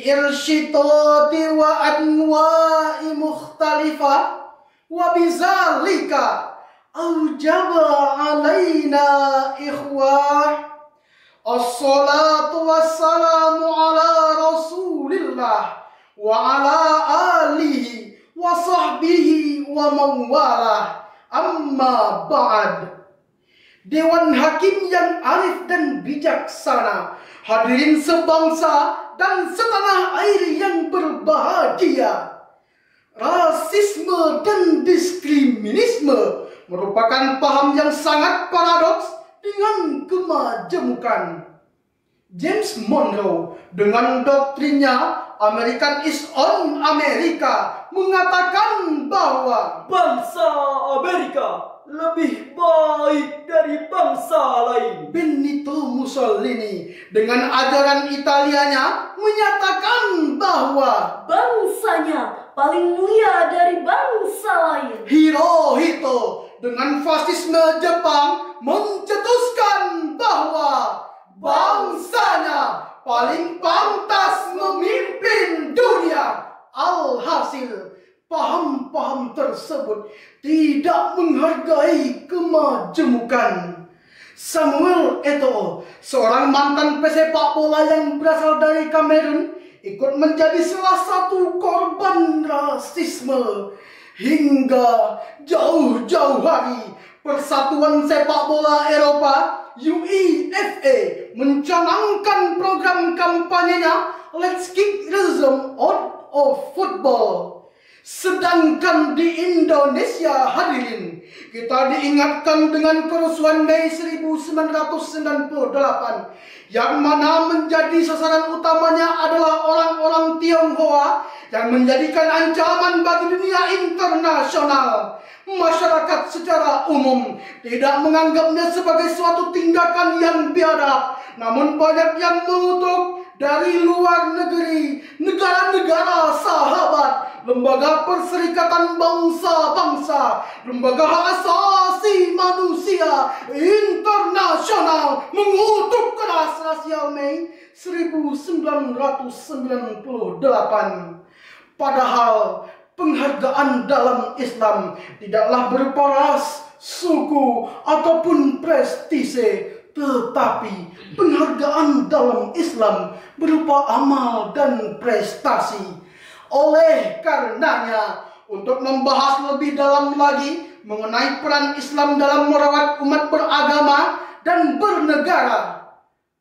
irsyitati wa anwa'i mukhtalifah wa bizalika aujaba alaina ikhwah as-salatu wassalamu ala rasulillah wa ala alihi wa sahbihi wa mawalah, amma ba'd. Dewan Hakim yang arif dan bijaksana, hadirin sebangsa dan setanah air yang berbahagia. Rasisme dan diskriminisme merupakan paham yang sangat paradoks dengan kemajemukan. James Monroe dengan doktrinnya American is on America mengatakan bahwa bangsa Amerika lebih baik dari bangsa lain. Benito Mussolini dengan ajaran Italianya menyatakan bahwa bangsanya paling mulia dari bangsa lain. Hirohito dengan fasisme Jepang mencetuskan bahwa bangsanya paling pantas memimpin dunia. Alhasil, paham-paham tersebut tidak menghargai kemajemukan. Samuel Eto'o, seorang mantan pesepak bola yang berasal dari Kamerun, ikut menjadi salah satu korban rasisme. Hingga jauh-jauh hari, Persatuan Sepak Bola Eropa UEFA mencanangkan program kampanyenya Let's Kick Racism Out of Football. Sedangkan di Indonesia, hadirin, kita diingatkan dengan kerusuhan Mei 1998 yang mana menjadi sasaran utamanya adalah orang-orang Tionghoa yang menjadikan ancaman bagi dunia internasional. Masyarakat secara umum tidak menganggapnya sebagai suatu tindakan yang biadab, namun banyak yang mengutuk dari luar negeri, negara-negara sahabat, lembaga perserikatan bangsa-bangsa, lembaga hak asasi manusia internasional mengutuk keras rasial Mei 1998. Padahal penghargaan dalam Islam tidaklah berupa ras, suku, ataupun prestise, tetapi penghargaan dalam Islam berupa amal dan prestasi. Oleh karenanya, untuk membahas lebih dalam lagi mengenai peran Islam dalam merawat umat beragama dan bernegara,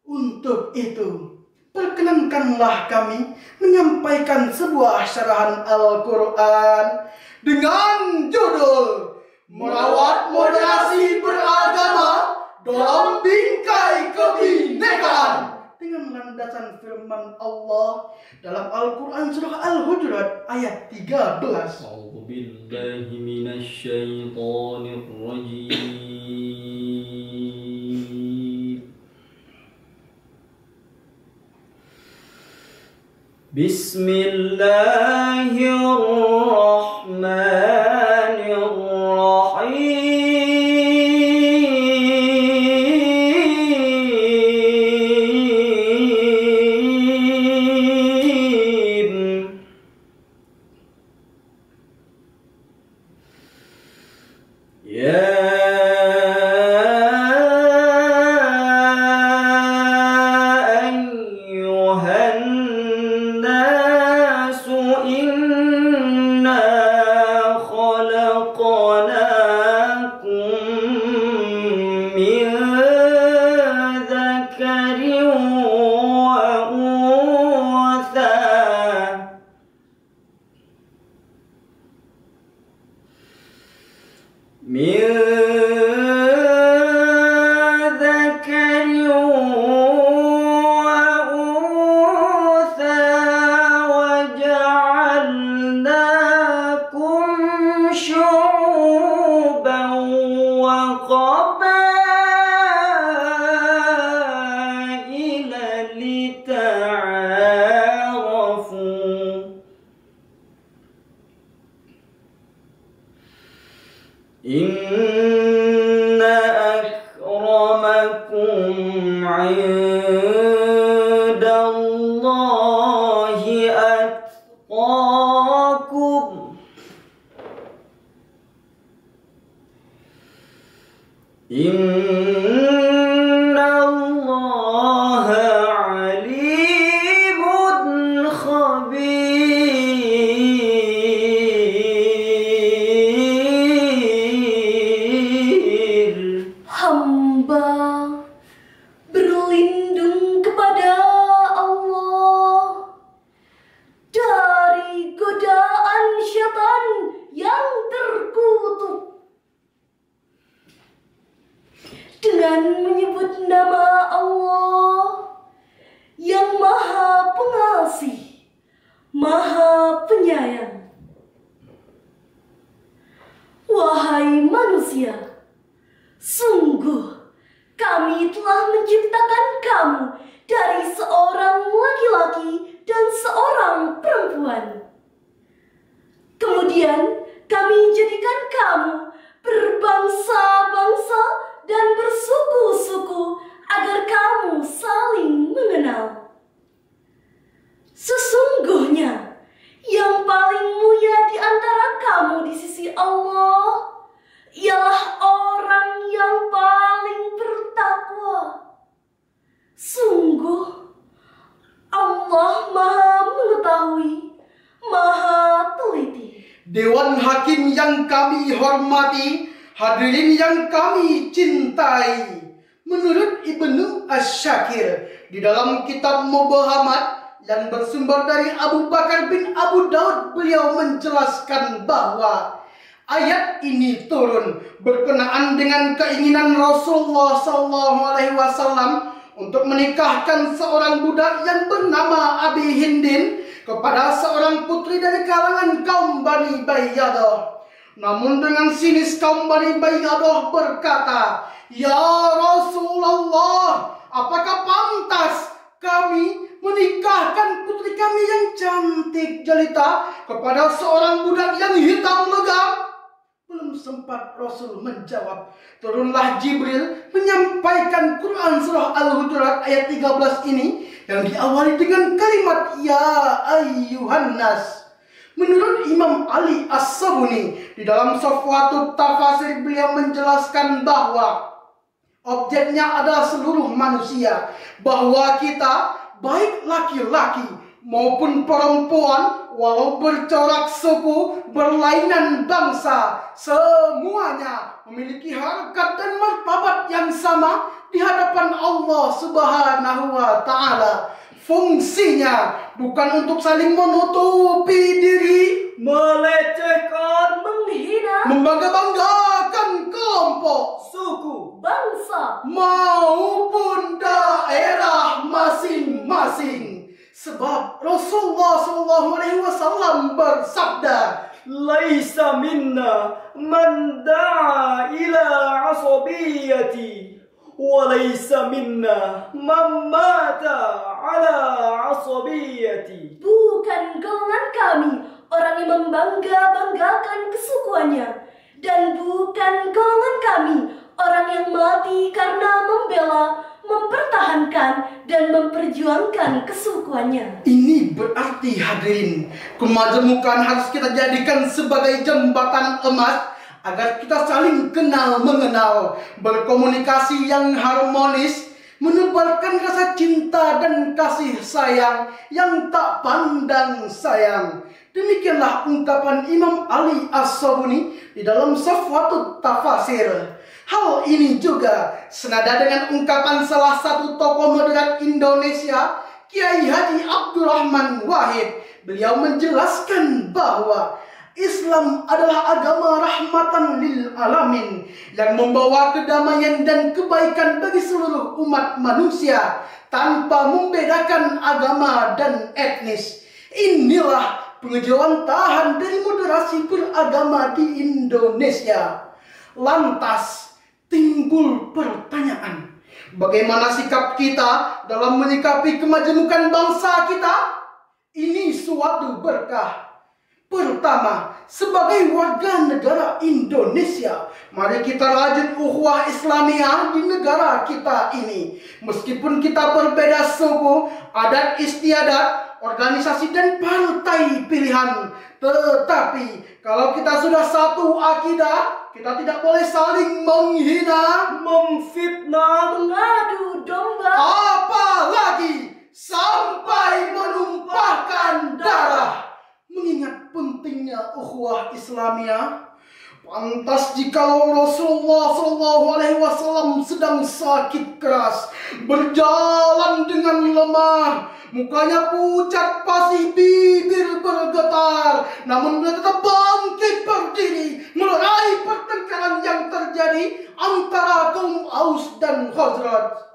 untuk itu perkenankanlah kami menyampaikan sebuah syarahan Al-Quran dengan judul Merawat Moderasi Beragama dalam Bingkai Kebinekaan, dengan landasan firman Allah dalam Al-Quran surah Al-Hujurat ayat 13. A'udzu billahi minasy syaithanir rajim. Bismillahirrahmanirrahim. Inna akramakum indallahi Innallaha alimun khabir. Hamba berlindung kepada Allah dari godaan syaitan yang terkutuk dengan menyebut nama Allah yang Maha Pengasih, Maha Penyayang. Wahai manusia, sungguh kami telah menciptakan kamu dari seorang laki-laki dan seorang perempuan. Kemudian kami jadikan kamu berbangsa-bangsa dan bersuku-suku agar kamu saling mengenal. Sesungguhnya yang paling mulia di antara kamu di sisi Allah ialah orang yang paling bertakwa. Sungguh Allah Maha Mengetahui, Maha Teliti. Dewan Hakim yang kami hormati, hadirin yang kami cintai. Menurut Ibnu Asy-Syakir di dalam kitab Mubahamat yang bersumber dari Abu Bakar bin Abu Daud, beliau menjelaskan bahwa ayat ini turun berkenaan dengan keinginan Rasulullah SAW untuk menikahkan seorang budak yang bernama Abi Hindin kepada seorang putri dari kalangan kaum Bani Bayyadah. Namun dengan sinis kaum Bani Bayyadah berkata, "Ya Rasulullah, apakah pantas kami menikahkan putri kami yang cantik jelita kepada seorang budak yang hitam legam?" Belum sempat Rasul menjawab, turunlah Jibril menyampaikan Quran surah Al-Hujurat ayat 13 ini yang diawali dengan kalimat Ya ayyuhan nas. Menurut Imam Ali As-Sabuni di dalam Safwatut Tafasir, beliau menjelaskan bahwa objeknya adalah seluruh manusia, bahwa kita baik laki-laki maupun perempuan, walau bercorak suku, berlainan bangsa, semuanya memiliki harkat dan martabat yang sama di hadapan Allah Subhanahu wa Ta'ala. Fungsinya bukan untuk saling menutupi diri, Melecehkan, Menghina membangga-banggakan kelompok, suku, bangsa maupun daerah masing-masing. Sebab Rasulullah SAW bersabda, Laisa minna man da'a ila asabiyati, wa laisa minna man mata ala asabiyati. bukan golongan kami orang yang membangga-banggakan kesukuannya, dan bukan golongan kami orang yang mati karena membela, mempertahankan dan memperjuangkan kesukuannya. ini berarti hadirin, kemajemukan harus kita jadikan sebagai jembatan emas agar kita saling kenal mengenal, berkomunikasi yang harmonis, menebarkan rasa cinta dan kasih sayang yang tak pandang sayang. Demikianlah ungkapan Imam Ali As-Sabuni di dalam Safwatut Tafasir. Hal ini juga senada dengan ungkapan salah satu tokoh moderat Indonesia, Kiai Haji Abdurrahman Wahid. Beliau menjelaskan bahwa Islam adalah agama rahmatan lil alamin yang membawa kedamaian dan kebaikan bagi seluruh umat manusia tanpa membedakan agama dan etnis. Inilah pengejawantahan dari moderasi beragama di Indonesia. Lantas timbul pertanyaan, bagaimana sikap kita dalam menyikapi kemajemukan bangsa kita? Ini suatu berkah. Pertama, sebagai warga negara Indonesia, mari kita rajin ukhuwah Islamiyah di negara kita ini. Meskipun kita berbeda suku, adat istiadat, organisasi dan partai pilihan, Tetapi kalau kita sudah satu akidah, kita tidak boleh saling menghina, memfitnah, mengadu domba, apalagi sampai menumpahkan darah. Mengingat pentingnya ukhuwah Islamiyah, pantas jikalau Rasulullah SAW sedang sakit keras, berjalan dengan lemah, mukanya pucat pasih, bibir bergetar, namun beliau tetap bangkit berdiri melerai pertengkaran yang terjadi antara kaum Aus dan Khazraj.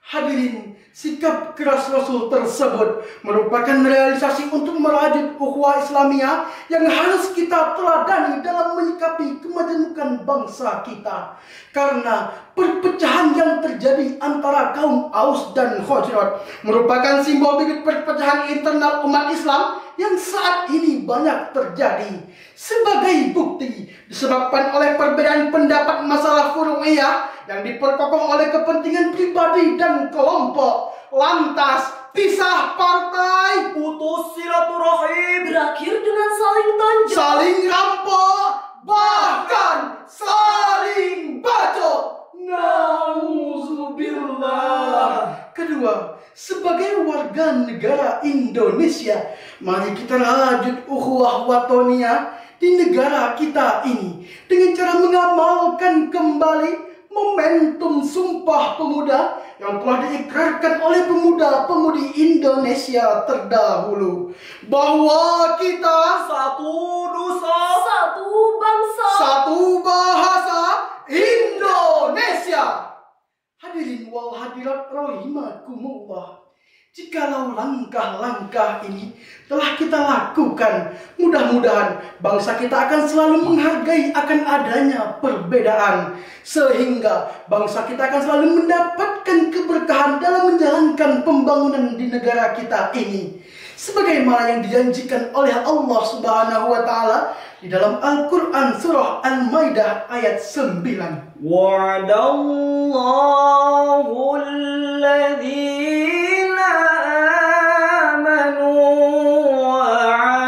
Hadirin, sikap keras Rasul tersebut merupakan realisasi untuk merajut ukhuwah Islamiyah yang harus kita teladani dalam menyikapi kemajemukan bangsa kita. Karena perpecahan yang terjadi antara kaum Aus dan Khazraj merupakan simbol bibit perpecahan internal umat Islam yang saat ini banyak terjadi. Sebagai bukti disebabkan oleh perbedaan pendapat masalah furu'iyah yang diperkokoh oleh kepentingan pribadi dan kelompok, lantas pisah partai, putus silaturahim, berakhir dengan saling tonjok, saling rampok, bahkan saling bacok. Nauzubillah. Kedua, sebagai warga negara Indonesia, mari kita rajut ukhuwah watoniyah di negara kita ini dengan cara mengamalkan kembali momentum Sumpah Pemuda yang telah diikrarkan oleh pemuda-pemudi Indonesia terdahulu, bahwa kita Satu dosa, satu bangsa, satu bahasa Indonesia. Hadirin wal hadirat rahimakumullah, jikalau langkah-langkah ini telah kita lakukan, mudah-mudahan bangsa kita akan selalu menghargai akan adanya perbedaan, sehingga bangsa kita akan selalu mendapatkan keberkahan dalam menjalankan pembangunan di negara kita ini, sebagaimana yang dijanjikan oleh Allah Subhanahu wa Ta'ala di dalam Al-Quran surah Al-Maidah ayat 9. Wa'adallahu alladhina amanu wa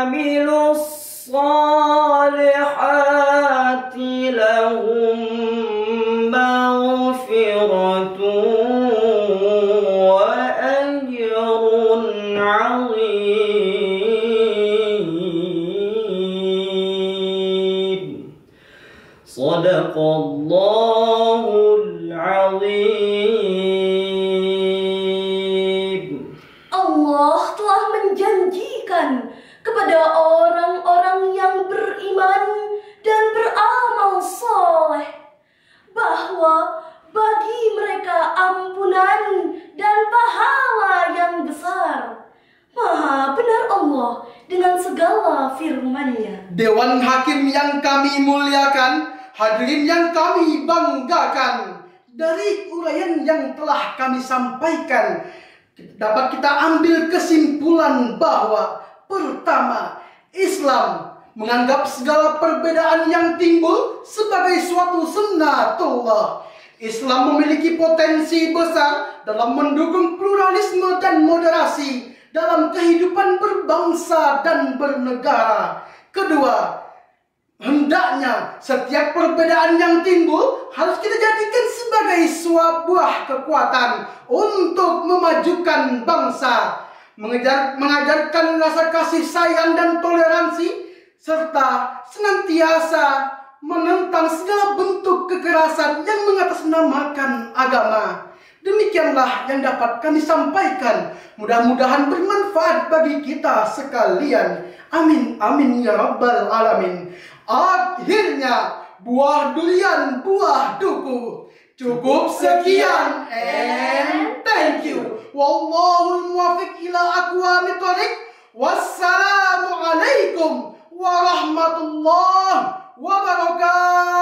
'amilus salihati lahum maghfiratun wa ajrun 'azim. Sadaqallahul 'azim. Allah telah menjanjikan kepada orang-orang yang beriman dan beramal soleh bahwa bagi mereka ampunan dan pahala yang besar. Maha benar Allah dengan segala firman-Nya. Dewan Hakim yang kami muliakan, hadirin yang kami banggakan, dari uraian yang telah kami sampaikan dapat kita ambil kesimpulan bahwa pertama, Islam menganggap segala perbedaan yang timbul sebagai suatu sunnatullah. Islam memiliki potensi besar dalam mendukung pluralisme dan moderasi dalam kehidupan berbangsa dan bernegara. Kedua, hendaknya setiap perbedaan yang timbul harus kita jadikan sebagai sebuah kekuatan untuk memajukan bangsa, mengajarkan rasa kasih sayang dan toleransi, serta senantiasa menentang segala bentuk kekerasan yang mengatasnamakan agama. Demikianlah yang dapat kami sampaikan. Mudah-mudahan bermanfaat bagi kita sekalian. Amin, amin ya rabbal alamin. Akhirnya, buah durian, buah duku. Cukup sekian and thank you. Wallahul muwaffiq ila aqwamit thoriq. Wassalamualaikum warahmatullahi wabarakatuh.